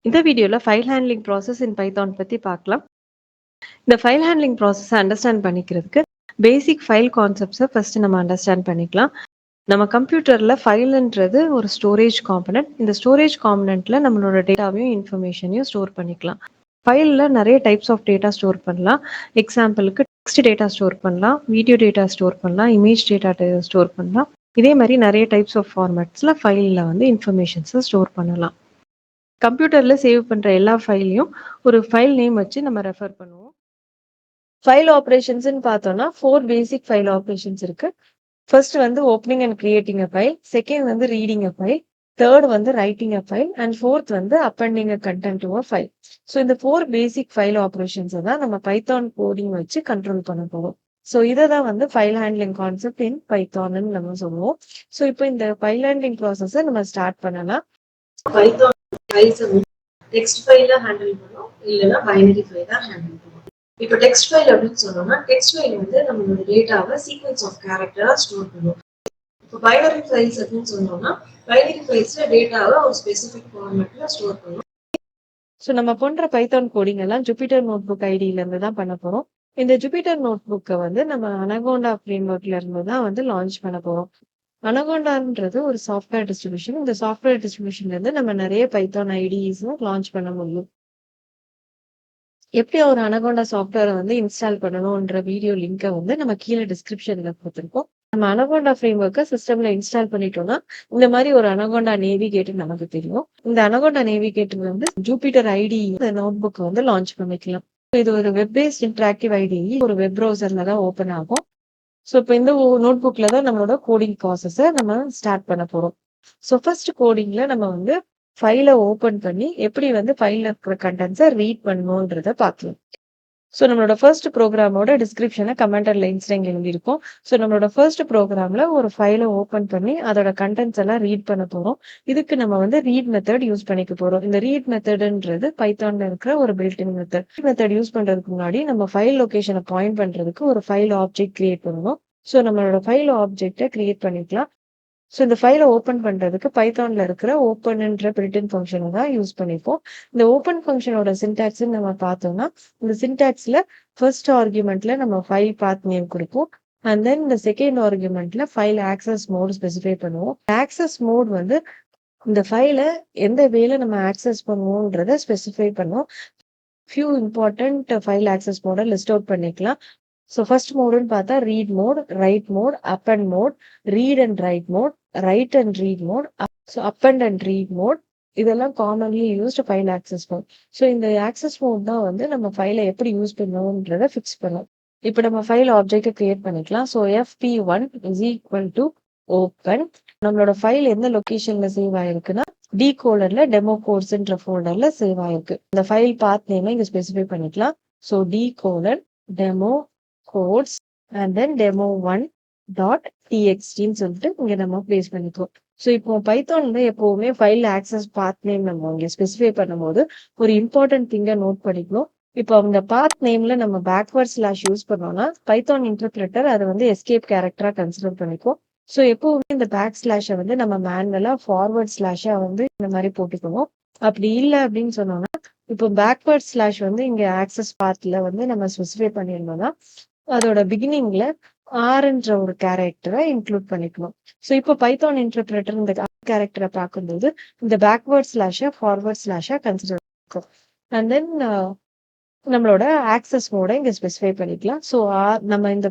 இந்த வீடியோல file handling process இன் Python பத்தி பார்க்கலாம். இந்த ஃபைல் ஹேண்ட்லிங் ப்ராசஸ அண்டர்ஸ்டாண்ட் பண்ணிக்கிறதுக்கு பேசிக் ஃபைல் கான்செப்ட்ஸ ஃபர்ஸ்ட் நம்ம அண்டர்ஸ்டாண்ட் பண்ணிக்கலாம். நம்ம கம்ப்யூட்டர்ல ஃபைல்ன்றது ஒரு ஸ்டோரேஜ் காம்பனன்ட். இந்த ஸ்டோரேஜ் காம்பனன்ட்ல நம்மளோட டேட்டாவையும் இன்ஃபர்மேஷனையும் ஸ்டோர் பண்ணிக்கலாம். ஃபைல்ல நிறைய டைப்ஸ் ஆஃப் டேட்டா ஸ்டோர் பண்ணலாம். எக்ஸாம்பிளுக்கு டெக்ஸ்ட் டேட்டா ஸ்டோர் பண்ணலாம், வீடியோ டேட்டா ஸ்டோர் பண்ணலாம், இமேஜ் டேட்டா ஸ்டோர் பண்ணலாம். இதே மாதிரி நிறைய டைப்ஸ் ஆஃப் ஃபார்மேட்ஸ்ல ஃபைல்ல வந்து இன்ஃபர்மேஷன்ஸை ஸ்டோர் பண்ணலாம். கம்ப்யூட்டர்ல சேவ் பண்ற எல்லா ஃபைலையும் ஒரு ஃபைல் நேம் வச்சு நம்ம ரெஃபர் பண்ணுவோம். ஃபைல் ஆப்ரேஷன்ஸ்னு பார்த்தோம்னா 4 பேசிக் ஃபைல் ஆப்ரேஷன்ஸ் இருக்கு. ஃபர்ஸ்ட் வந்து opening and creating a file, second வந்து ரீடிங் அ ஃபைல், தேர்ட் வந்து writing a file and fourth வந்து appending a content to a file. So இந்த 4 பேசிக் ஃபைல் ஆப்ரேஷன்ஸை தான் நம்ம பைத்தான் கோடிங் வச்சு கண்ட்ரோல் பண்ண போறோம். ஸோ இதை தான் வந்து ஃபைல் ஹேண்ட்லிங் கான்செப்ட் இன் பைத்தான்னு நம்ம சொல்லுவோம். ஸோ இப்போ இந்த ஃபைல் ஹேண்ட்லிங் ப்ராசஸை நம்ம ஸ்டார்ட் பண்ணலாம். பைத்தான் ஃபைல்ஸை வந்து டெக்ஸ்ட் ஃபைலாக ஹேண்டில் பண்ணோம், இல்லைன்னா பைனரி ஃபைலாக ஹேண்டில் பண்ணுவோம். இப்போ டெக்ஸ்ட் ஃபைல் அப்படின்னு சொன்னோம்னா டெக்ஸ்ட் ஃபைல் வந்து நம்மளோட டேட்டாவை சீக்வன்ஸ் ஆஃப் கேரக்டராக ஸ்டோர் பண்ணுவோம். இப்போ பைனரி ஃபைல்ஸ் அப்படின்னு சொன்னோம்னா பைனரி ஃபைல்ஸில் டேட்டாவை ஒரு ஸ்பெசிஃபிக் ஃபார்மேட்டில் ஸ்டோர் பண்ணுவோம். ஸோ நம்ம பண்ற பைத்தான் கோடிங் எல்லாம் ஜூபிட்டர் நோட்புக் ஐடியில இருந்து தான் பண்ண போறோம். இந்த ஜூபிட்டர் நோட்புக்கை வந்து நம்ம அனகோண்டா ஃப்ரேம்வொர்க்ல இருந்து தான் வந்து லான்ச் பண்ண போறோம். அனகோண்டான்றது ஒரு சாஃப்ட்வேர் டிஸ்ட்ரிபியூஷன். இந்த சாஃப்ட்வேர் டிஸ்ட்ரிபியூஷன்ல இருந்து நம்ம நிறைய பைத்தான் ஐடிஸும் லான்ச் பண்ண முடியும். எப்படி ஒரு அனகோண்டா சாஃப்ட்வேரை வந்து இன்ஸ்டால் பண்ணணும்ன்ற வீடியோ லிங்கை வந்து நம்ம கீழே டிஸ்கிரிப்ஷன்ல கொடுத்துருக்கோம். நம்ம அனகோண்டா ஃப்ரேம்வொர்க்கை சிஸ்டம்ல இன்ஸ்டால் பண்ணிட்டோம்னா இந்த மாதிரி ஒரு அனகோண்டா நேவிகேட்டர் நமக்கு தெரியும். இந்த அனகோண்டா நேவிகேட்டர் வந்து ஜூபிட்டர் ஐடி நோட் புக் வந்து லான்ச் பண்ணிக்கலாம். இது ஒரு வெப் பேஸ்ட் இன்டராக்டிவ் ஐடி, ஒரு வெப் ப்ரௌசர்ல தான் ஓப்பன் ஆகும். ஸோ இப்போ இந்த நோட் புக்ல தான் நம்மளோட கோடிங் ப்ராசஸை நம்ம ஸ்டார்ட் பண்ண போறோம். ஸோ ஃபர்ஸ்ட் கோடிங்ல நம்ம வந்து ஃபைலை ஓப்பன் பண்ணி எப்படி வந்து ஃபைல்ல இருக்கிற கண்டென்ட்ஸை ரீட் பண்ணணுன்றத பார்க்கலாம். ஸோ நம்மளோட ஃபர்ஸ்ட் ப்ரோக்ராமோட டிஸ்கிரிப்ஷனை கமெண்டர் லைன்ஸ்ல இங்கே எழுதியிருக்கோம். ஸோ நம்மளோட ஃபர்ஸ்ட் ப்ரோக்ராம்ல ஒரு ஃபைலை ஓப்பன் பண்ணி அதோட கண்டென்ட்ஸ் எல்லாம் ரீட் பண்ண போறோம். இதுக்கு நம்ம வந்து ரீட் மெத்தட் யூஸ் பண்ணிக்க போறோம். இந்த ரீட் மெத்தட்ன்றது பைத்தான்ல இருக்கிற ஒரு பில்டின் மெத்தட். மெத்தட் யூஸ் பண்றதுக்கு முன்னாடி நம்ம ஃபைல் லொகேஷனை பாயிண்ட் பண்றதுக்கு ஒரு ஃபைல் ஆப்ஜெக்ட் கிரியேட் பண்ணணும். ஸோ நம்மளோட ஃபைல் ஆப்ஜெக்டை கிரியேட் பண்ணிக்கலாம். ஸோ இந்த ஃபைலை ஓப்பன் பண்றதுக்கு பைத்தான்ல இருக்கிற ஓப்பன்ன்ற பில்டின் ஃபங்க்ஷனை தான் யூஸ் பண்ணிப்போம். இந்த ஓப்பன் ஃபங்க்ஷனோட சின்டாக்ஸ் நம்ம பார்த்தோம்னா இந்த சின்டாக்ஸ்ல ஃபர்ஸ்ட் ஆர்குமெண்ட்ல நம்ம ஃபைல் பாத் நேம் கொடுப்போம். அண்ட் தென் இந்த செகண்ட் ஆர்குமெண்ட்ல ஃபைல் ஆக்சஸ் மோட் ஸ்பெசிஃபை பண்ணுவோம். ஆக்சஸ் மோட் வந்து இந்த ஃபைலை எந்த வேல நம்ம ஆக்சஸ் பண்ணுவோம்ன்றத ஸ்பெசிஃபை பண்ணுவோம். ஃபியூ இம்பார்ட்டன்ட் ஃபைல் ஆக்சஸ் மோட லிஸ்ட் அவுட் பண்ணிக்கலாம். ஸோ ஃபர்ஸ்ட் மோடுன்னு பார்த்தா read mode, write mode, append mode, read and write mode, write and read mode, so append read mode, இதெல்லாம் commonly used file access mode. So இந்த access mode தான் வந்து நம்ம ஃபைலை எப்படி யூஸ் பண்ணணுன்றத ஃபிக்ஸ் பண்ணும். இப்போ நம்ம ஃபைல் ஆப்ஜெக்டை கிரியேட் பண்ணிக்கலாம். So fp1 is equal to open. நம்மளோட ஃபைல் எந்த லொகேஷன்ல சேவ் ஆயிருக்குன்னா டி கோலர்ல டெமோ கோர்ஸ்ன்ற ஃபோல்டர்ல சேவ் ஆயிருக்கு. இந்த ஃபைல் பாத் நேமை இங்க ஸ்பெசிஃபை பண்ணிக்கலாம். So D colon demo codes and then demo1.txt சொல்லிட்டு இங்க நம்ம பிளேஸ் பண்ணிக்குவோம். ஸோ இப்போ பைத்தான்ல எப்பவுமே ஃபைல் ஆக்சஸ் பாத் நேம் நம்ம இங்க ஸ்பெசிஃபை பண்ணும்போது ஒரு இம்பார்ட்டன்ட் திங்கை நோட் பண்ணிக்கணும். இப்போ அந்த பாத் நேம்ல நம்ம பேக்வர்ட் ஸ்லாஷ் யூஸ் பண்ணோம்னா பைத்தான் இன்டர்பிரட்டர் அதை வந்து எஸ்கேப் கேரக்டரா கன்சிடர் பண்ணிக்கும். ஸோ எப்பவுமே இந்த பேக் ஸ்லாஷை வந்து நம்ம மேனுவலா ஃபார்வர்ட் ஸ்லாஷா வந்து இந்த மாதிரி போட்டுக்கணும். அப்படி இல்லை அப்படின்னு சொன்னோம்னா இப்போ பேக்வர்ட் ஸ்லாஷ் வந்து இங்க ஆக்சஸ் பாத்ல வந்து நம்ம ஸ்பெசிஃபை பண்ணியிருந்தோம்னா அதோட பிகினிங்ல ஆர்ன்ற ஒரு கேரக்டரை இன்க்ளூட் பண்ணிக்கணும். ஸோ இப்போ பைத்தான் இன்டர்பிரட்டர் இந்த கேரக்டரை பார்க்கும்போது இந்த பேக்வர்ட் ஸ்லாஷை ஃபார்வர்ட் ஸ்லாஷா கன்சிடர் பண்ணிக்கும். அண்ட் தென் நம்மளோட ஆக்சஸ் மோட இங்க ஸ்பெசிஃபை பண்ணிக்கலாம். ஸோ நம்ம இந்த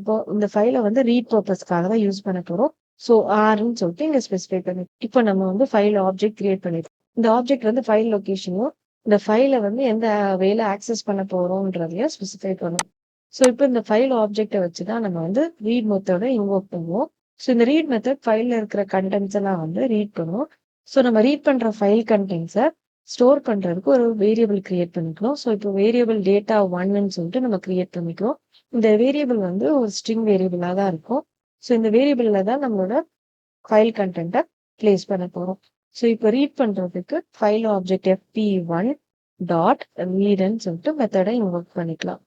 ஃபைலை வந்து ரீட் பர்பஸ்க்காக தான் யூஸ் பண்ண போறோம். ஸோ ஆர்ன்னு சொல்லிட்டு இங்க ஸ்பெசிஃபை பண்ணி இப்போ நம்ம வந்து ஃபைல் ஆப்ஜெக்ட் கிரியேட் பண்ணிருக்கோம். இந்த ஆப்ஜெக்ட் வந்து ஃபைல் லொகேஷனும் இந்த ஃபைலை வந்து எந்த வேலை ஆக்சஸ் பண்ண போறோம்ன்றதையும் ஸ்பெசிஃபை பண்ணும். ஸோ இப்போ இந்த ஃபைல் ஆப்ஜெக்டை வச்சுதான் நம்ம வந்து ரீட் மெத்தடை இன்வோக் பண்ணுவோம். ஸோ இந்த ரீட் மெத்தட் ஃபைல்ல இருக்கிற கண்டென்ட்ஸ் எல்லாம் வந்து ரீட் பண்ணுவோம். ஸோ நம்ம ரீட் பண்ற ஃபைல் கண்டென்ட்ஸை ஸ்டோர் பண்றதுக்கு ஒரு வேரியபிள் கிரியேட் பண்ணிக்கணும். ஸோ இப்போ வேரியபிள் டேட்டா 1ன்னு சொல்லிட்டு நம்ம கிரியேட் பண்ணிக்கிறோம். இந்த வேரியபிள் வந்து ஒரு ஸ்ட்ரிங் வேரியபிளா தான் இருக்கும். ஸோ இந்த வேரியபிள்ல தான் நம்மளோட ஃபைல் கண்டென்ட்டை பிளேஸ் பண்ண போறோம். ஸோ இப்போ ரீட் பண்றதுக்கு ஃபைல் ஆப்ஜெக்ட் fp1.readன்னு சொல்லிட்டு மெத்தடை இன்வோக் பண்ணிக்கலாம்.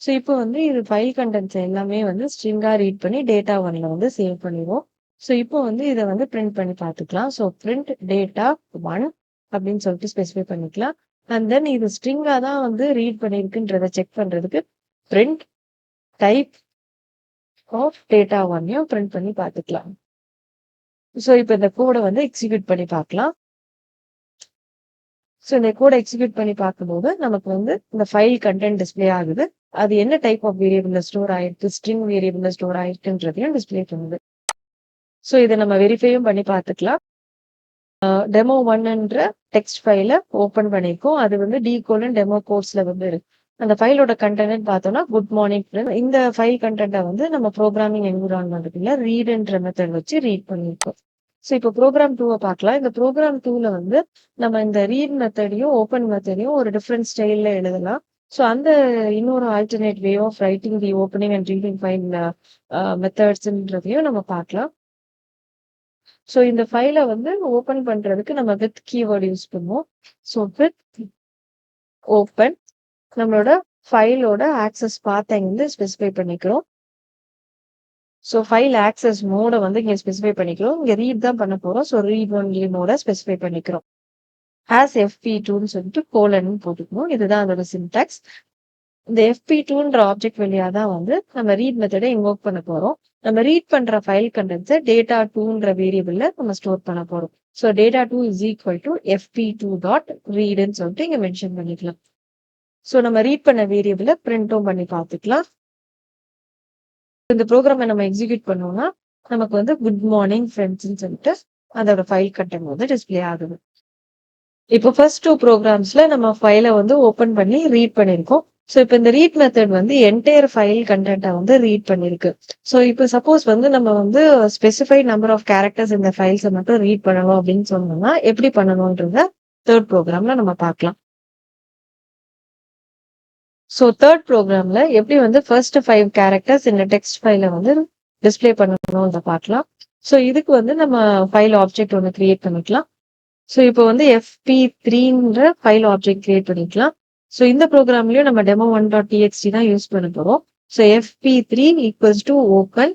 ஸோ இப்போ வந்து இது ஃபைல் கண்டென்ட்ஸ் எல்லாமே வந்து ஸ்ட்ரிங்கா ரீட் பண்ணி டேட்டா 1ல வந்து சேவ் பண்ணிடுவோம். ஸோ இப்போ வந்து இதை வந்து பிரிண்ட் பண்ணி பார்த்துக்கலாம். ஸோ பிரிண்ட் டேட்டா 1 அப்படின்னு சொல்லிட்டு ஸ்பெசிஃபை பண்ணிக்கலாம். அண்ட் தென் இது ஸ்ட்ரிங்கா தான் வந்து ரீட் பண்ணியிருக்குன்றத செக் பண்றதுக்கு பிரிண்ட் டைப் ஆஃப் டேட்டா ஒன்னையும் பிரிண்ட் பண்ணி பார்த்துக்கலாம். ஸோ இப்போ இந்த கோடை வந்து எக்ஸிக்யூட் பண்ணி பார்க்கலாம். ஸோ இந்த கோடை எக்ஸிக்யூட் பண்ணி பார்க்கும்போது நமக்கு வந்து இந்த ஃபைல் கண்டென்ட் டிஸ்பிளே ஆகுது. அது என்ன டைப் ஆஃப் வேரியபிள்ல ஸ்டோர் ஆயிருக்கு, ஸ்ட்ரிங் வேரியபிள்ல ஸ்டோர் ஆயிருக்குன்றதையும் டிஸ்பிளே பண்ணுது. ஸோ இதை நம்ம வெரிஃபையும் பண்ணி பார்த்துக்கலாம். டெமோ ஒன்ன்ற டெக்ஸ்ட் ஃபைலை ஓப்பன் பண்ணியிருக்கோம். அது வந்து d::demo கோர்ஸ்ல வந்து இருக்கு. அந்த ஃபைலோட கண்டென்ட் பார்த்தோம்னா குட் மார்னிங் ஃப்ரெண்ட். இந்த ஃபைல் கண்டென்ட்டை வந்து நம்ம ப்ரோக்ராமிங் என்விரான்மெண்ட்டுக்குள்ள ரீட்ன்ற மெத்தட் வச்சு ரீட் பண்ணியிருக்கோம். ஸோ இப்போ ப்ரோக்ராம் 2 பார்க்கலாம். இந்த ப்ரோக்ராம் 2ல வந்து நம்ம இந்த ரீட் மெத்தடையும் ஓப்பன் மெத்தடையும் ஒரு டிஃப்ரெண்ட் ஸ்டைல்ல எழுதலாம். ஸோ அந்த இன்னொரு alternate way of writing the opening and reading file மெத்தட்ஸ்ன்றதையும் நம்ம பார்க்கலாம். ஸோ இந்த ஃபைலை வந்து ஓப்பன் பண்றதுக்கு நம்ம வித் கீவேர்டு யூஸ் பண்ணுவோம். ஸோ வித் ஓப்பன் நம்மளோட ஃபைலோட ஆக்சஸ் பாத்தை வந்து ஸ்பெசிஃபை பண்ணிக்கிறோம். ஸோ ஃபைல் ஆக்சஸ் மோட வந்து இங்க ஸ்பெசிஃபை பண்ணிக்கிறோம். இங்க ரீட் தான் பண்ண போறோம். ஸோ ரீட் ஒன்லி மோட ஸ்பெசிஃபை பண்ணிக்கிறோம். ஆஸ் fp2ன்னு சொல்லிட்டு கோலன் போட்டுக்கணும். இதுதான் அதோட சின்டாக்ஸ். இந்த fp2ன்ற ஆப்ஜெக்ட் வழியா தான் வந்து நம்ம ரீட் மெத்தடை இன்வோக் பண்ண போறோம். நம்ம ரீட் பண்ற ஃபைல் கண்டென்ட்ஸை data2ன்ற வேரியபிள்ல நம்ம ஸ்டோர் பண்ண போறோம். So data2 is equal to fp2.readன்னு சொல்லிட்டு இங்க மென்ஷன் பண்ணிக்கலாம். ஸோ நம்ம ரீட் பண்ண வேரியபிளை பிரிண்டும் பண்ணி பார்த்துக்கலாம். இந்த ப்ரோக்ராமை நம்ம எக்ஸிக்யூட் பண்ணோம்னா நமக்கு வந்து குட் மார்னிங் ஃப்ரெண்ட்ஸ்ன்னு சொல்லிட்டு அதோட ஃபைல் கண்டென்ட் வந்து டிஸ்பிளே ஆகுது. இப்போ ஃபர்ஸ்ட் 2 ப்ரோக்ராம்ஸ்ல நம்ம ஃபைலை வந்து ஓப்பன் பண்ணி ரீட் பண்ணியிருக்கோம். ஸோ இப்போ இந்த ரீட் மெத்தட் வந்து என்டையர் ஃபைல் கண்டென்ட்டை வந்து ரீட் பண்ணிருக்கு. ஸோ இப்போ சப்போஸ் வந்து நம்ம வந்து ஸ்பெசிஃபைட் நம்பர் ஆஃப் கேரக்டர்ஸ் இந்த ஃபைல்ஸை மட்டும் ரீட் பண்ணணும் அப்படின்னு சொன்னோம்னா எப்படி பண்ணணும்ன்றத தேர்ட் ப்ரோக்ராம்ல நம்ம பார்க்கலாம். ஸோ தேர்ட் ப்ரோக்ராம்ல எப்படி வந்து ஃபர்ஸ்ட் 5 கேரக்டர்ஸ் இந்த டெக்ஸ்ட் ஃபைலை வந்து டிஸ்பிளே பண்ணணும்னு பார்க்கலாம். ஸோ இதுக்கு வந்து நம்ம ஃபைல் ஆப்ஜெக்ட் ஒன்று கிரியேட் பண்ணிக்கலாம். ஸோ இப்போ வந்து fp3ன்ற ஃபைல் ஆப்ஜெக்ட் கிரியேட் பண்ணிக்கலாம். ஸோ இந்த ப்ரோக்ராம்லயும் நம்ம demo1.txt தான் யூஸ் பண்ண போறோம். So fp3 equals to open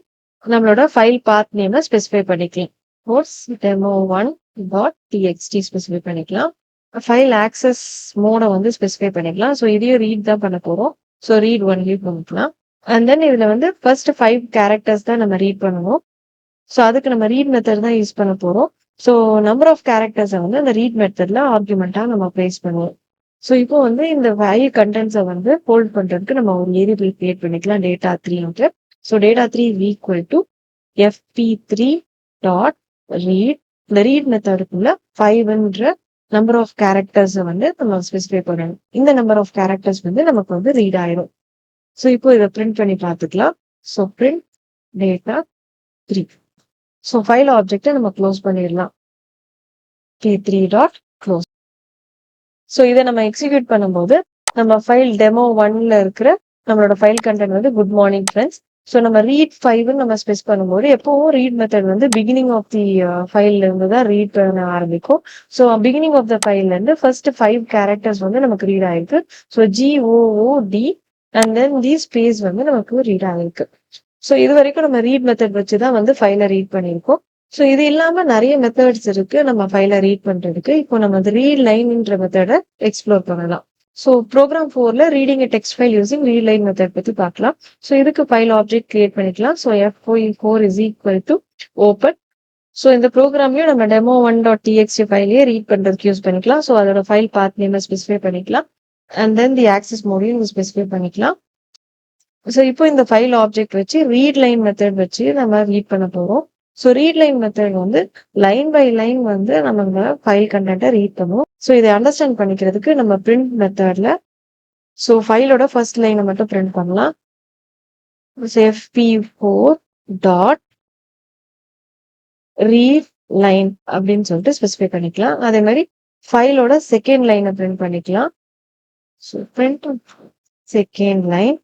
நம்மளோட ஃபைல் பாத் நேமை ஸ்பெசிஃபை பண்ணிக்கலாம். கோர்ஸ் demo1.txt ஸ்பெசிஃபை பண்ணிக்கலாம். ஃபைல் ஆக்சஸ் மோட வந்து ஸ்பெசிஃபை பண்ணிக்கலாம். ஸோ இதையும் ரீட் தான் பண்ண போறோம். ஸோ ரீட் ஒன்லி பண்ணிக்கலாம். அண்ட் தென் இதுல வந்து ஃபர்ஸ்ட் 5 கேரக்டர்ஸ் தான் நம்ம ரீட் பண்ணுவோம். ஸோ அதுக்கு நம்ம ரீட் மெத்தட் தான் யூஸ் பண்ண போறோம். ஸோ நம்பர் ஆஃப் கேரக்டர்ஸை வந்து அந்த ரீட் மெத்தட்ல ஆர்குமெண்டா நம்ம பிளேஸ் பண்ணுவோம். ஸோ இப்போ வந்து இந்த ஃபைல் கண்டென்ட்ஸை வந்து ஹோல்ட் பண்றதுக்கு நம்ம ஒரு வேரியபிள் கிரியேட் பண்ணிக்கலாம் data3. So data3 is equal to fp3.read. இந்த ரீட் மெத்தடுக்குள்ள 5ன்ற நம்பர் ஆஃப் கேரக்டர்ஸை வந்து நம்ம ஸ்பெசிஃபை பண்ணணும். இந்த நம்பர் ஆஃப் கேரக்டர்ஸ் வந்து நமக்கு வந்து ரீட் ஆயிடும். ஸோ இப்போ இதை பிரிண்ட் பண்ணி பார்த்துக்கலாம். So print data3. So file ஆப்ஜெக்டை நம்ம க்ளோஸ் பண்ணிடலாம். p3.close. ஸோ இதை நம்ம எக்ஸிக்யூட் பண்ணும்போது நம்ம ஃபைல் demo1ல இருக்கிற நம்மளோட ஃபைல் கண்டென்ட் வந்து குட் மார்னிங் ஃப்ரெண்ட்ஸ். ஸோ நம்ம ரீட் 5ன்னு நம்ம ஸ்பெஸ் பண்ணும்போது எப்பவும் ரீட் மெத்தட் வந்து பிகினிங் ஆஃப் தி ஃபைல்ல இருந்து தான் ரீட் பண்ண ஆரம்பிக்கும். ஸோ பிகினிங் ஆஃப் த ஃபைல்ல இருந்து ஃபர்ஸ்ட் 5 கேரக்டர்ஸ் வந்து நமக்கு ரீட் ஆயிருக்கு. So GOOD and then the space வந்து நமக்கு ரீட் ஆகிருக்கு. ஸோ இது வரைக்கும் நம்ம ரீட் மெத்தட் வச்சு தான் வந்து ஃபைலை ரீட் பண்ணியிருக்கோம். ஸோ இது இல்லாம நிறைய மெத்தட்ஸ் இருக்கு நம்ம ஃபைலை ரீட் பண்றதுக்கு. இப்போ நம்ம அந்த ரீட் லைன்ன்ற மெத்தடை எக்ஸ்ப்ளோர் பண்ணலாம். ஸோ ப்ரோக்ராம் 4ல reading a text file using read line method பத்தி பார்க்கலாம். ஸோ இதுக்கு ஃபைல் ஆப்ஜெக்ட் கிரியேட் பண்ணிக்கலாம். So f4 is equal to open. So இந்த ப்ரோக்ராம்லயும் நம்ம demo1.txt ஃபைலையே ரீட் பண்றதுக்கு யூஸ் பண்ணிக்கலாம். ஸோ அதோட ஃபைல் பாத் நேம் ஸ்பெசிஃபை பண்ணிக்கலாம். அண்ட் தென் தி ஆக்சஸ் மோடையும் ஸ்பெசிஃபை பண்ணிக்கலாம். ஸோ இப்போ இந்த ஃபைல் ஆப்ஜெக்ட் வச்சு ரீட் லைன் மெத்தட் வச்சு நம்ம ரீட் பண்ண போறோம். ஸோ ரீட் லைன் மெத்தட் வந்து லைன் பை லைன் வந்து நம்ம ஃபைல் கண்டென்ட்டை ரீட் பண்ணுவோம். ஸோ இதை அண்டர்ஸ்டாண்ட் பண்ணிக்கிறதுக்கு நம்ம பிரிண்ட் மெத்தட்ல ஸோ ஃபைலோட ஃபர்ஸ்ட் லைனை மட்டும் பிரிண்ட் பண்ணலாம். fp4.read line அப்படின்னு சொல்லிட்டு ஸ்பெசிஃபை பண்ணிக்கலாம். அதே மாதிரி ஃபைலோட செகண்ட் லைனை பிரிண்ட் பண்ணிக்கலாம். So print second line.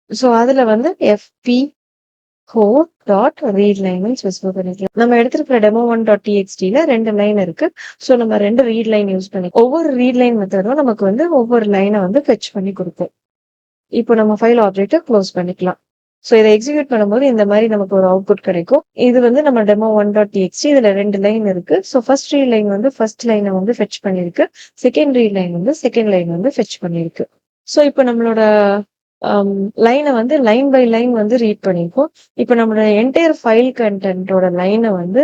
So அதுல வந்து fp4.read line ஸ்பெசிஃபை பண்ணிக்கலாம். நம்ம எடுத்திருக்கிற demo1.txtல 2 லைன் இருக்கு. ஸோ நம்ம 2 ரீட் லைன் யூஸ் பண்ணி ஒவ்வொரு ரீட் லைன் மெத்தடும் நமக்கு வந்து ஒவ்வொரு லைனை வந்து ஃபெச் பண்ணி கொடுப்போம். இப்போ நம்ம ஃபைல் ஆப்ஜெக்டை க்ளோஸ் பண்ணிக்கலாம். ஸோ இதை எக்ஸிக்யூட் பண்ணும்போது இந்த மாதிரி நமக்கு ஒரு அவுட்புட் கிடைக்கும். இது வந்து நம்ம டெமோ ஒன் டாட் டிஎக்ஸ்டி இதுல 2 லைன் இருக்கு. ஸோ ஃபர்ஸ்ட் ரீட் லைன் வந்து ஃபர்ஸ்ட் லைனை வந்து ஃபெச் பண்ணிருக்கு. செகண்ட் ரீட் லைன் வந்து செகண்ட் லைன் வந்து ஃபெச் பண்ணிருக்கு. ஸோ இப்போ நம்மளோட லைனை வந்து லைன் பை லைன் வந்து ரீட் பண்ணிருக்கோம். இப்போ நம்மளோட என்டையர் ஃபைல் கண்டென்ட்டோட லைனை வந்து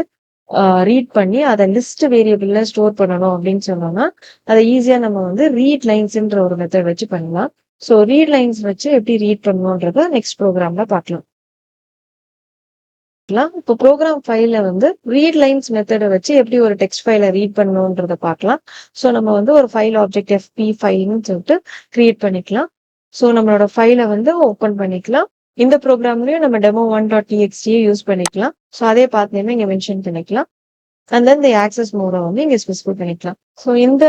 ரீட் பண்ணி அதை லிஸ்ட் வேரியபிள்ல ஸ்டோர் பண்ணணும் அப்படின்னு சொன்னோம்னா அதை ஈஸியா நம்ம வந்து ரீட் லைன்ஸ்ன்ற ஒரு மெத்தட் வச்சு பண்ணலாம். ஸோ ரீட் லைன்ஸ் வச்சு எப்படி ரீட் பண்ணணுன்றத நெக்ஸ்ட் ப்ரோக்ராம்ல பார்க்கலாம். இப்போ ப்ரோக்ராம் ஃபைல வந்து ரீட் லைன்ஸ் மெத்தடை வச்சு எப்படி ஒரு டெக்ஸ்ட் ஃபைலை ரீட் பண்ணணுன்றத பார்க்கலாம். ஸோ நம்ம வந்து ஒரு ஃபைல் ஆப்ஜெக்ட் எஃபி ஃபைல்னு சொல்லிட்டு கிரியேட் பண்ணிக்கலாம். ஸோ நம்மளோட ஃபைலை வந்து ஓப்பன் பண்ணிக்கலாம். இந்த ப்ரோக்ராம்லயும் நம்ம டெமோ ஒன் டாட் டிஎக்ஸ்டியை யூஸ் பண்ணிக்கலாம். ஸோ அதே பாத் நேம் இங்க மென்ஷன் பண்ணிக்கலாம். அண்ட் தென் இந்த ஆக்சஸ் மோட வந்து இங்க ஸ்பெசிஃபை பண்ணிக்கலாம். ஸோ இந்த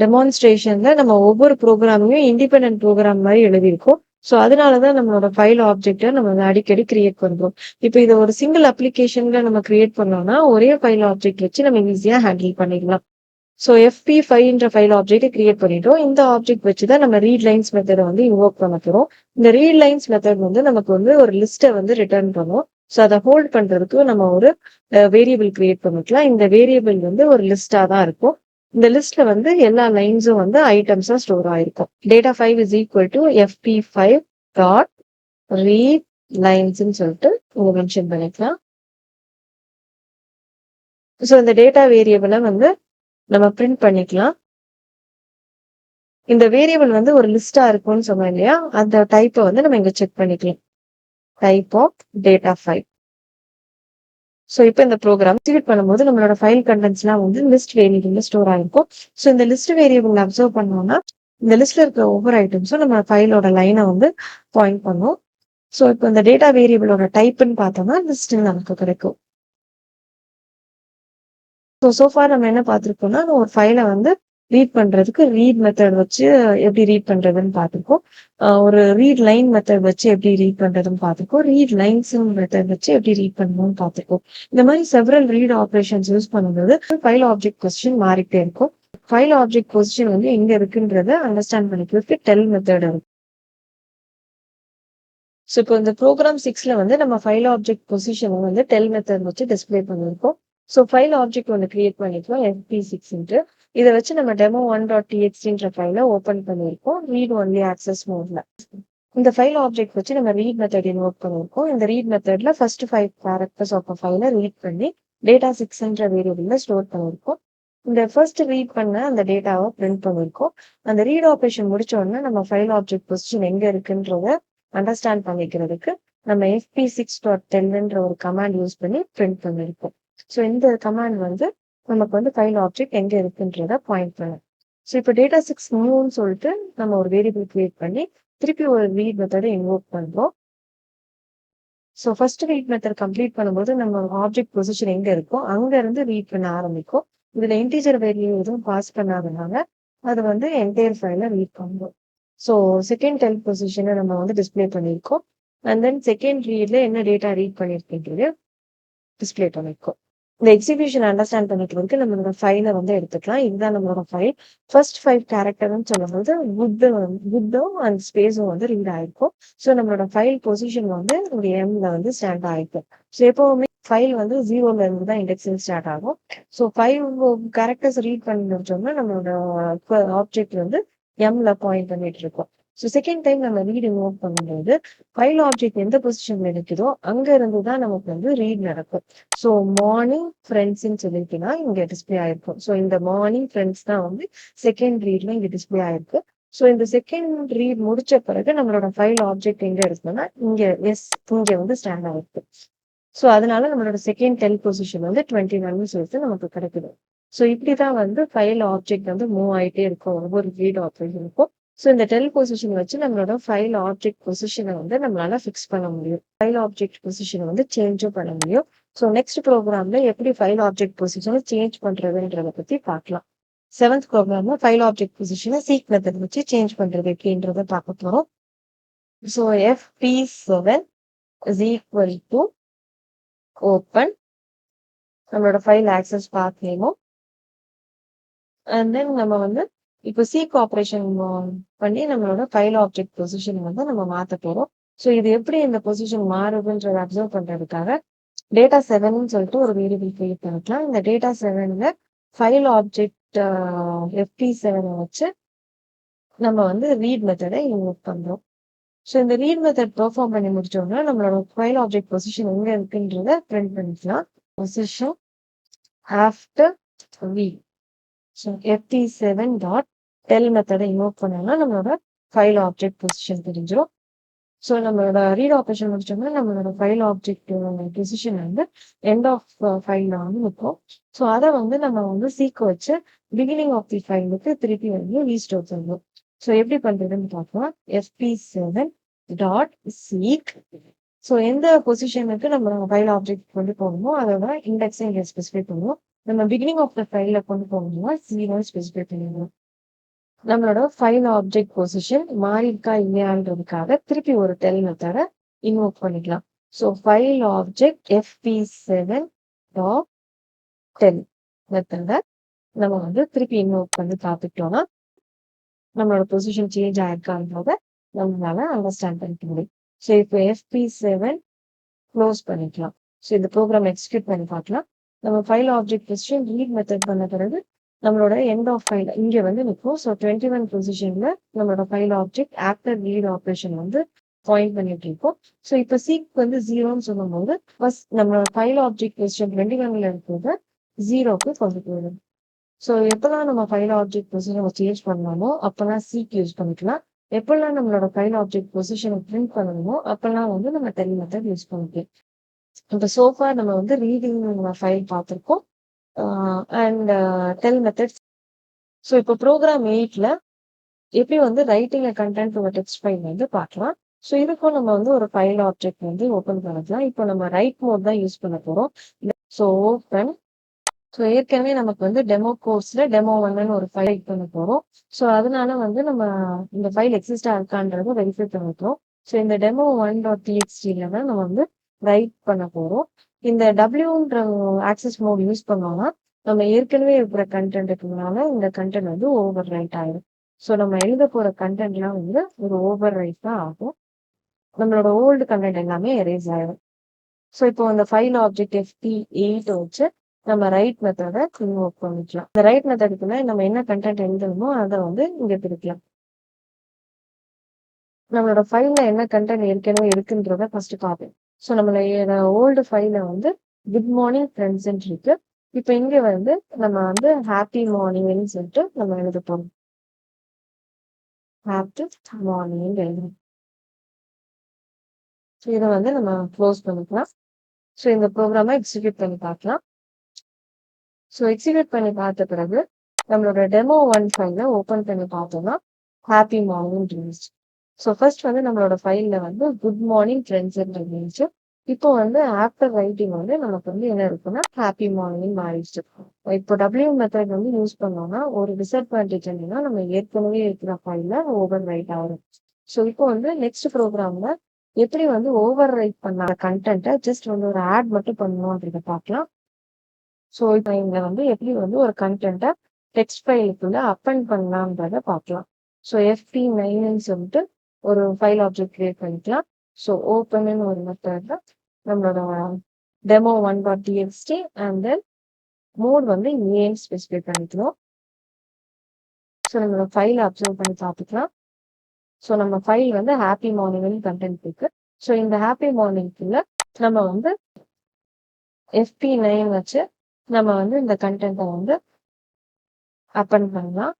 டெமான்ஸ்ட்ரேஷன்ல நம்ம ஒவ்வொரு ப்ரோக்ராமையும் இண்டிபெண்டன்ட் ப்ரோக்ராம் மாதிரி எழுதியிருக்கோம். ஸோ அதனாலதான் நம்மளோட ஃபைல் ஆப்ஜெக்டை நம்ம வந்து அடிக்கடி கிரியேட் பண்றோம். இப்போ இதை ஒரு சிங்கிள் அப்ளிகேஷன்ல நம்ம கிரியேட் பண்ணோம்னா ஒரே ஃபைல் ஆப்ஜெக்ட் வச்சு நம்ம ஈஸியா ஹேண்டில் பண்ணிடலாம். ஸோ எஃபி ஃபைவ்ன்ற ஃபைல் ஆப்ஜெக்ட் கிரியேட் பண்ணிட்டோம். இந்த ஆப்ஜெக்ட் வச்சுதான் நம்ம ரீட் லைன்ஸ் மெத்தடை வந்து இன்வோக் பண்ண போறோம். இந்த ரீட் லைன்ஸ் மெத்தட் வந்து நமக்கு வந்து ஒரு லிஸ்ட்டை வந்து ரிட்டர்ன் பண்ணும். ஸோ அதை ஹோல்ட் பண்றதுக்கு நம்ம ஒரு வேரியபிள் கிரியேட் பண்ணிக்கலாம். இந்த வேரியபிள் வந்து ஒரு லிஸ்டா தான் இருக்கும். இந்த லிஸ்ட்ல வந்து எல்லா லைன்ஸும் வந்து ஐட்டம்ஸா ஸ்டோர் ஆயிருக்கும். Data 5 is equal to fp5 dot read லைன்ஸ்ன்னு சொல்லிட்டு இங்க மென்ஷன் பண்ணிக்கலாம். ஸோ இந்த டேட்டா வேரியபிளை வந்து நம்ம பிரிண்ட் பண்ணிக்கலாம். இந்த வேரியபிள் வந்து ஒரு லிஸ்டா இருக்கும்னு சொன்னோம் இல்லையா, அந்த டைப்பை வந்து நம்ம இங்க செக் பண்ணிக்கலாம். Type of data 5. ஸோ இப்போ இந்த ப்ரோக்ராம் எக்ஸிக்யூட் பண்ணும்போது நம்மளோட ஃபைல் கண்டென்ட்ஸ்லாம் வந்து லிஸ்ட் வேரியபிள்ல ஸ்டோர் ஆயிருக்கும். ஸோ இந்த லிஸ்ட் வேரியபிள் அப்சர்வ் பண்ணோம்னா இந்த லிஸ்ட்ல இருக்கிற ஒவ்வொரு ஐட்டம்ஸும் நம்ம ஃபைலோட லைனை வந்து பாயிண்ட் பண்ணும். ஸோ இப்போ இந்த டேட்டா வேரியபிளோட டைப்னு பார்த்தோம்னா லிஸ்ட்னு நமக்கு கிடைக்கும். சோஃபார் நம்ம என்ன பார்த்துருக்கோம்னா ஒரு ஃபைலை வந்து ரீட் பண்றதுக்கு ரீட் மெத்தட் வச்சு எப்படி ரீட் பண்றதுன்னு பார்த்துருக்கோம். ஒரு ரீட் லைன் மெத்தட் வச்சு எப்படி ரீட் பண்றதுன்னு பார்த்துருக்கோம். ரீட் லைன்ஸ் மெத்தட் வச்சு எப்படி ரீட் பண்ணணும்னு பார்த்துருக்கோம். இந்த மாதிரி செவரல் ரீட் ஆப்ரேஷன்ஸ் யூஸ் பண்ணும்போது ஃபைல் ஆப்ஜெக்ட் பொசிஷன் மாறிட்டே இருக்கும். ஃபைல் ஆப்ஜெக்ட் பொசிஷன் வந்து எங்க இருக்குன்றத அண்டர்ஸ்டாண்ட் பண்ணிக்கிறதுக்கு டெல் மெத்தட் இருக்கும். ஸோ இப்போ இந்த ப்ரோக்ராம் 6ல வந்து நம்ம ஃபைல் ஆப்ஜெக்ட் பொசிஷனை வந்து டெல் மெத்தட் வச்சு டிஸ்பிளே பண்ணியிருக்கோம். ஸோ ஃபைல் ஆப்ஜெக்ட் ஒன்று கிரியேட் பண்ணிருக்கோம் fp6. இதை வச்சு நம்ம டெமோ ஒன் டாட் டிஎக்ஸ்டின்ற ஃபைலை ஓப்பன் பண்ணியிருக்கோம் ரீட் ஒன்லி ஆக்சஸ் மோட்ல. இந்த ஃபைல் ஆப்ஜெக்ட் வச்சு நம்ம ரீட் மெத்தட் இன்வோக் பண்ணியிருக்கோம். இந்த ரீட் மெத்தட்ல ஃபர்ஸ்ட் 5 கேரக்டர்ஸ் ஆஃப் ஃபைலை ரீட் பண்ணி டேட்டா 6ன்ற வேரியபிள்ல ஸ்டோர் பண்ணியிருக்கோம். இந்த ஃபர்ஸ்ட் ரீட் பண்ண அந்த டேட்டாவை பிரிண்ட் பண்ணியிருக்கோம். அந்த ரீட் ஆப்ரேஷன் முடிச்ச உடனே நம்ம ஃபைல் ஆப்ஜெக்ட் பொசிஷன் எங்க இருக்குன்றத அண்டர்ஸ்டாண்ட் பண்ணிக்கிறதுக்கு நம்ம fp6.tellன்ற ஒரு கமாண்ட் யூஸ் பண்ணி பிரிண்ட் பண்ணிருக்கோம். ஸோ இந்த கமாண்ட் வந்து நமக்கு வந்து ஃபைல் ஆப்ஜெக்ட் எங்க இருக்குன்றத பாயிண்ட் பண்ணும். ஸோ இப்போ டேட்டா 6 நியூன்னு சொல்லிட்டு நம்ம ஒரு வேரியபிள் கிரியேட் பண்ணி திருப்பி ஒரு ரீட் மெத்தடை இன்வோக் பண்றோம். So first read method complete பண்ணும்போது நம்ம ஆப்ஜெக்ட் பொசிஷன் எங்க இருக்கோ அங்க இருந்து ரீட் பண்ண ஆரம்பிக்கும். இதுல இன்டீஜர் வேல்யூ எதுவும் பாஸ் பண்ணாதனால அது வந்து என்டையர் ஃபைல ரீட் பண்ணும். ஸோ செகண்ட் டெல் பொசிஷனை நம்ம வந்து டிஸ்பிளே பண்ணியிருக்கோம். அண்ட் தென் செகண்ட் ரீட்ல என்ன டேட்டா ரீட் பண்ணியிருக்கீங்க டிஸ்பிளே பண்ணியிருக்கோம். இந்த எக்ஸிகியூஷன் அண்டர்ஸ்டாண்ட் பண்ணிக்கிறதுக்கு நம்மளோட ஃபைலை வந்து எடுத்துக்கலாம். இதுதான் நம்மளோட ஃபைல். ஃபர்ஸ்ட் 5 கேரக்டர்னு சொல்லும்போது புத்தும் அண்ட் ஸ்பேஸும் வந்து ரீட் ஆயிருக்கும். ஸோ நம்மளோட ஃபைல் பொசிஷன் வந்து ஒரு எம்ல வந்து ஸ்டாண்ட் ஆயிருக்கும். ஸோ எப்பவுமே ஃபைல் வந்து 0ல இருந்து தான் இண்டெக்ஸிங் ஸ்டார்ட் ஆகும். ஸோ 5 கேரக்டர்ஸ் ரீட் பண்ணி முடிச்சோம்னா நம்மளோட ஆப்ஜெக்ட் வந்து எம்ல பாயிண்ட் பண்ணிட்டு இருக்கோம். ஸோ செகண்ட் டைம் நம்ம ரீட் இன்வோக் பண்ணும்போது ஃபைல் ஆப்ஜெக்ட் எந்த பொசிஷன்ல இருக்குதோ அங்க இருந்து தான் நமக்கு வந்து ரீட் நடக்கும். ஸோ மார்னிங் ஃப்ரெண்ட்ஸ்ன்னு சொல்லிட்டுனா இங்க டிஸ்பிளே ஆயிருக்கும். ஸோ இந்த மார்னிங் ஃப்ரெண்ட்ஸ் தான் வந்து செகண்ட் ரீட்ல இங்க டிஸ்பிளே ஆயிருக்கு. ஸோ இந்த செகண்ட் ரீட் முடிச்ச பிறகு நம்மளோட ஃபைல் ஆப்ஜெக்ட் எங்க இருக்குன்னா இங்க வந்து ஸ்டாண்ட் ஆயிருக்கு. ஸோ அதனால நம்மளோட செகண்ட் டெல் பொசிஷன் வந்து 21 சொல்லிட்டு நமக்கு கிடைக்குது. ஸோ இப்படிதான் வந்து ஃபைல் ஆப்ஜெக்ட் வந்து மூவ் ஆயிட்டே இருக்கும் ஒவ்வொரு ரீட் ஆப்ரேஷனுக்கும். ஸோ இந்த டெல் பொசிஷன் வச்சு நம்மளோட ஃபைல் ஆப்ஜெக்ட் பொசிஷனை வந்து நம்மளால ஃபிக்ஸ் பண்ண முடியும். ஃபைல் ஆப்ஜெக்ட் பொசிஷனை வந்து சேஞ்சும் பண்ண முடியும். ஸோ நெக்ஸ்ட் ப்ரோக்ராம்ல எப்படி ஃபைல் ஆப்ஜெக்ட் பொசிஷனை சேஞ்ச் பண்றதுன்றத பத்தி பார்க்கலாம். 7th ப்ரோக்ராம்ல ஃபைல் ஆப்ஜெக்ட் பொசிஷனை சீக் மெத்தட் வச்சு சேஞ்ச் பண்றது எப்படின்றத பார்க்க போறோம். So fp7 is equal to open நம்மளோட ஃபைல் ஆக்சஸ் பாத் நேமும் அண்ட் தென் நம்ம வந்து இப்போ சீக் ஆப்ரேஷன் பண்ணி நம்மளோட ஃபைல் ஆப்ஜெக்ட் பொசிஷன் வந்து நம்ம மாத்த போறோம். ஸோ இது எப்படி இந்த பொசிஷன் மாறுதுன்றதை அப்சர்வ் பண்றதுக்காக டேட்டா 7ன்னு சொல்லிட்டு ஒரு வேரியபிள் கிரியேட் பண்ணிக்கலாம். இந்த டேட்டா 7ல ஃபைல் ஆப்ஜெக்ட் FP7 வச்சு நம்ம வந்து ரீட் மெத்தடை இன்வோக் பண்றோம். ஸோ இந்த ரீட் மெத்தட் பெர்ஃபார்ம் பண்ணி முடிச்சோம்னா நம்மளோட ஃபைல் ஆப்ஜெக்ட் பொசிஷன் எங்க இருக்குன்றத பிரிண்ட் பண்ணிக்கலாம். Position after read. So FP7 dot tell மெத்தடை இன்வோக் பண்ணோம்னா நம்மளோட ஃபைல் ஆப்ஜெக்ட் பொசிஷன் தெரிஞ்சிடும். ஸோ நம்மளோட ரீட் ஆப்ரேஷன் முடிச்சோம்னா நம்மளோட ஃபைல் ஆப்ஜெக்ட் பொசிஷன் வந்து எண்ட் ஆஃப் ஃபைல்ல வந்து நிற்கும். ஸோ அதை வந்து நம்ம வந்து சீக் வச்சு பிகினிங் ஆஃப் தி ஃபைலுக்கு திருப்பி வந்து ரீஸ்டோர் பண்ணுவோம். ஸோ எப்படி பண்றதுன்னு பார்க்கலாம். FP7 dot seek. ஸோ எந்த பொசிஷனுக்கு நம்ம ஃபைல் ஆப்ஜெக்ட் கொண்டு போகணுமோ அதோட இண்டெக்ஸை இங்கே ஸ்பெசிஃபை பண்ணுவோம். நம்ம பிகினிங் ஆஃப் த ஃபைல கொண்டு போகணும்னா 0 ஸ்பெசிஃபை பண்ணிடுவோம். நம்மளோட ஃபைல் ஆப்ஜெக்ட் பொசிஷன் மாறி இருக்கா இல்லையான்றதுக்காக திருப்பி ஒரு டெல் மெத்தடை இன்வோக் பண்ணிக்கலாம். So file object FP7 dot tell மெத்தடை நம்ம வந்து திருப்பி இன்வோக் பண்ணி பார்த்துட்டோம்னா நம்மளோட பொசிஷன் சேஞ்ச் ஆயிருக்கான்றத நம்மளால அண்டர்ஸ்டாண்ட் பண்ணிக்க முடியும். ஸோ இப்போ FP7 க்ளோஸ் பண்ணிக்கலாம். ஸோ இந்த ப்ரோக்ராம் எக்ஸிக்யூட் பண்ணி பார்க்கலாம். நம்ம file object position read method பண்ண பிறகு நம்மளோட எண்ட் ஆஃப் ஃபைல் இங்க வந்து நிற்கும். ஸோ 21 பொசிஷன்ல நம்மளோட file object after read operation வந்து பாயிண்ட் பண்ணிட்டு இருக்கோம். ஸோ இப்போ சீக் வந்து 0ன்னு சொல்லும்போது ஃபர்ஸ்ட் நம்மளோட ஃபைல் ஆப்ஜெக்ட் பொசிஷன் 21ல இருக்கிறத 0க்கு கொண்டு போயிடும். ஸோ எப்பெல்லாம் நம்ம ஃபைல் ஆப்ஜெக்ட் பொசிஷனை சேஞ்ச் பண்ணலாமோ அப்பெல்லாம் சீக் யூஸ் பண்ணிக்கலாம். எப்பெல்லாம் நம்மளோட ஃபைல் ஆப்ஜெக்ட் பொசிஷனை பிரிண்ட் பண்ணணுமோ அப்பெல்லாம் வந்து நம்ம டெல் மெத்தட் யூஸ் பண்ணிக்கலாம். இப்போ சோஃபா நம்ம வந்து ரீடிங் ஃபைல் பார்த்துருக்கோம் அண்ட் டெல் மெத்தட்ஸ். ஸோ இப்போ ப்ரோக்ராம் 8ல எப்படி வந்து ரைட்டிங் கண்டென்ட் ஒரு டெக்ஸ்ட் ஃபைல் வந்து பார்க்கலாம். ஸோ இதுக்கும் நம்ம வந்து ஒரு ஃபைல் ஆப்ஜெக்ட் வந்து ஓப்பன் பண்ணிக்கலாம். இப்போ நம்ம ரைட் மோட் தான் யூஸ் பண்ண போறோம். So open. ஸோ ஏற்கனவே நமக்கு வந்து டெமோ கோர்ஸ்ல டெமோ 1ன்னு ஒரு ஃபைல் ரைட் பண்ண போறோம். ஸோ அதனால வந்து நம்ம இந்த ஃபைல் எக்ஸிஸ்டா இருக்கான்றதை வெரிஃபை பண்ணிக்கிறோம். ஸோ இந்த டெமோ 1.txt தான் நம்ம வந்து ரைட் பண்ண போறோம். இந்த டபிள்யூன்ற ஆக்சஸ் மோட் யூஸ் பண்ணோம்னா நம்ம ஏற்கனவே இருக்கிற கண்டென்ட்டுக்குனால இந்த கண்டென்ட் வந்து ஓவர் ரைட் ஆயிடும். ஸோ நம்ம எழுத போற கண்டென்ட்லாம் வந்து ஒரு ஓவர் ரைட் தான் ஆகும். நம்மளோட ஓல்டு கண்டென்ட் எல்லாமே எரேஸ் ஆயிடும். ஸோ இப்போ அந்த ஃபைல் ஆப்ஜெக்ட் FP8 வச்சு நம்ம ரைட் மெத்தடை இன்வோக் பண்ணிக்கலாம். இந்த ரைட் மெத்தடுக்குள்ள நம்ம என்ன கண்டென்ட் எழுதணுமோ அதை வந்து இங்க பிரிக்கலாம். நம்மளோட ஃபைல்ல என்ன கண்டென்ட் ஏற்கனவே இருக்குன்றத ஃபர்ஸ்ட் பார்ப்போம். ஸோ நம்மளோட ஓல்டு ஃபைல வந்து குட் மார்னிங் ஃப்ரெண்ட்ஸ்ன்னு இருக்கு. இப்போ இங்க வந்து நம்ம வந்து ஹாப்பி மார்னிங்னு சொல்லிட்டு நம்ம எழுத போறோம். ஹாப்பி மார்னிங் எழுதணும். ஸோ இதை வந்து நம்ம க்ளோஸ் பண்ணிக்கலாம். ஸோ இந்த ப்ரோக்ராமை எக்ஸிக்யூட் பண்ணி பார்க்கலாம். ஸோ எக்ஸிக்யூட் பண்ணி பார்த்த பிறகு நம்மளோட டெமோ 1 ஃபைலை ஓப்பன் பண்ணி பார்த்தோம்னா ஹாப்பி மார்னிங் இருந்துச்சு. ஸோ ஃபர்ஸ்ட் வந்து நம்மளோட ஃபைல்ல வந்து குட் மார்னிங் ஃப்ரெண்ட்ஸ் இருந்துச்சு. இப்போ வந்து ஆஃப்டர் ரைட்டிங் வந்து நமக்கு வந்து என்ன இருக்குன்னா ஹாப்பி மார்னிங் மாறிடுச்சு. இப்போ டபிள்யூ மெத்தட் வந்து யூஸ் பண்ணோம்னா ஒரு டிஸ்அட்வான்டேஜ் என்னன்னா நம்ம ஏற்கனவே இருக்கிற ஃபைல்ல ஓவர் ரைட் ஆகும். ஸோ இப்போ வந்து நெக்ஸ்ட் ப்ரோக்ராம்ல எப்படி வந்து ஓவர் ரைட் பண்ண கண்டென்ட்டை ஜஸ்ட் வந்து ஒரு ஆட் மட்டும் பண்ணணும் அப்படின்றத பார்க்கலாம். ஸோ இப்போ இங்க வந்து எப்படி வந்து ஒரு கண்டென்ட்டை டெக்ஸ்ட் ஃபைலுக்குள்ள அப்பெண்ட் பண்ணலாம்ன்றத பார்க்கலாம். ஸோ FP9ன்னு சொல்லிட்டு ஒரு ஃபைல் ஆப்ஜெக்ட் கிரியேட் பண்ணிக்கலாம். ஸோ ஓப்பன்னு ஒரு மெத்தட்ல நம்மளோட demo 1.txt and then mode வந்து ஏன்னு ஸ்பெசிஃபை பண்ணிக்கணும். ஸோ நம்மளோட ஃபைலை அப்சர்வ் பண்ணி பார்த்துக்கலாம். ஸோ நம்ம ஃபைல் வந்து ஹாப்பி மார்னிங்னு கண்டென்ட் இருக்கு. ஸோ இந்த ஹாப்பி மார்னிங்குள்ள நம்ம வந்து FP9 வச்சு நம்ம வந்து இந்த கண்டென்ட்டை வந்து அப்பெண்ட் பண்ணலாம்.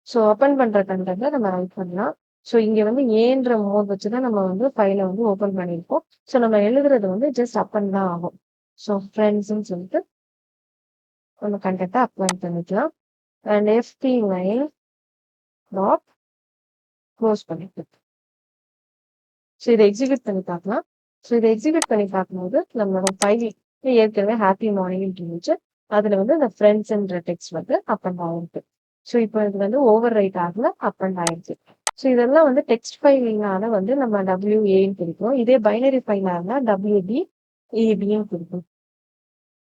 ஸோ அப்பெண்ட் பண்ற கண்டென்ட்டை நம்ம ரைட் பண்ணலாம். ஸோ இங்க வந்து ஏன்ற மோட் வச்சுதான் நம்ம வந்து ஃபைலை வந்து ஓப்பன் பண்ணியிருக்கோம். ஸோ நம்ம எழுதுறது வந்து ஜஸ்ட் அப்பெண்ட் தான் ஆகும். ஸோ ஃப்ரெண்ட்ஸ்ன்னு சொல்லிட்டு நம்ம கண்டென்ட்டை அப்பெண்ட் பண்ணிக்கலாம். அண்ட் FP9 டாட் க்ளோஸ் பண்ணிக்கலாம். ஸோ இதை எக்ஸிக்யூட் பண்ணி பார்க்கலாம். ஸோ இதை எக்ஸிக்யூட் பண்ணி பார்க்கும்போது நம்மளோட ஃபைல் ஏற்கனவே ஹாப்பி மார்னிங் இருந்துச்சு. அதுல வந்து இந்த ஃப்ரெண்ட்ஸ்ன்ற டெக்ஸ்ட் வந்து அப்பெண்ட் ஆயிருக்கு. ஸோ இப்போ இது வந்து ஓவர் ரைட் ஆகல, அப்பெண்ட் ஆயிடுச்சு. ஸோ இதெல்லாம் வந்து டெக்ஸ்ட் ஃபைல்னால வந்து நம்ம WAன்னு பிடிக்கும். இதே பைனரி ஃபைலா இருந்தா WB ABன்னு பிடிக்கும்.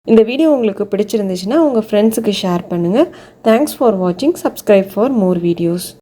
இந்த வீடியோ உங்களுக்கு பிடிச்சிருந்துச்சுன்னா உங்கள் ஃப்ரெண்ட்ஸுக்கு ஷேர் பண்ணுங்கள். தேங்க்ஸ் ஃபார் வாட்சிங். Subscribe for more videos.